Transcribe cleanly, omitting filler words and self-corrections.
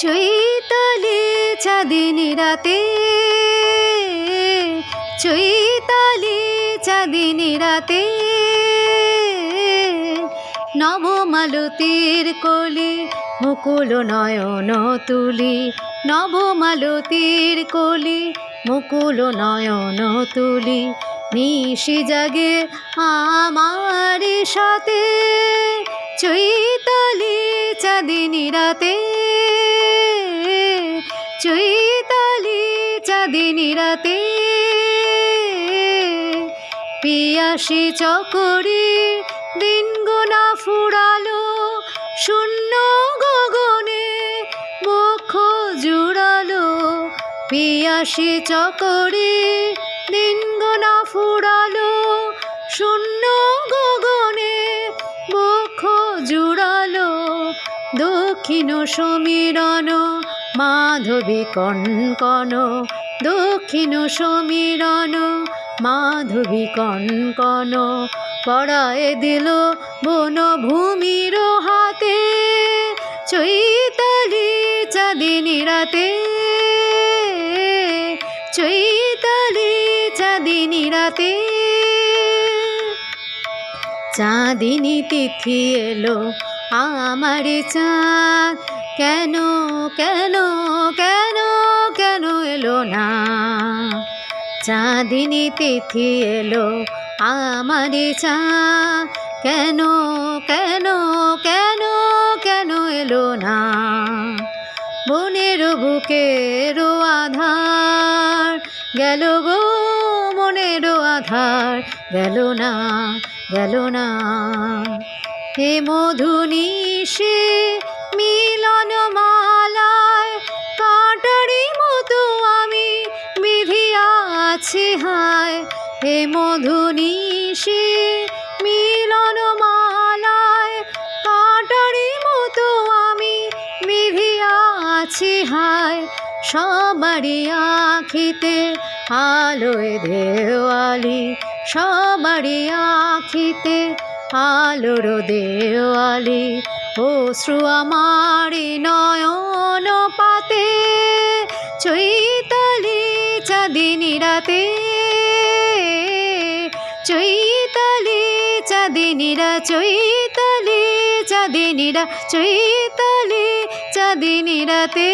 চৈতালি চাঁদিনী রাতে, চৈতালি চাঁদিনী রাতে, নবমালতীর কোলে মুকুল নয়ন তুলি, নবমালতীর কোলে মুকুল নয়ন তুলি, নিশি জাগে আমার সাথে, চৈতালি চাঁদিনী রাতে, চৈতালি চাঁদিনী রাতে, পিয়াসী চকরি দিন গোনা ফুরালো, শূন্য গগনে বক্ষ জুড়ালো, পিয়াসী চকরি দিন গোনা ফুরালো, শূন্য গগনে বক্ষ জুড়ালো, দক্ষিণ সমীরণ মাধবী কনকন, দক্ষিণ সমীরণ মাধবী কনকন, পড়ায় দিল বনভূমির হাতে, চৈতালি চাঁদিনী রাতে, চৈতালি চাঁদিনী রাতে, চাঁদিনী তিথি এলো আমার চাঁদ, কেন কেন কেন কেন এলো না, চাঁদিনী তিথি এলো আমার চাঁদ, কেন কেন কেন কেন এলো না, বনের বুকের আধার গেল গো, মনের আধার গেল না, গেল না, হে মধুনিশে মিলন মালায় কাঁটারি মতো আমি বিধিয়াছি হায়, হে মধুনিশে মিলন মালায় কাঁটারি মতো আমি বিধিয়াছি হায়, সবারই আখিতে আলোয় দেওয়ালি, সবারই আখিতে আলোর দেওয়ালি, অশ্রু আমার নয়ন পাতে, চৈতালি চাঁদিনী রাতে, চৈতালি চাঁদিনী রা, চৈতালি চাঁদিনী রা, চৈতালি চাঁদিনী রাতে।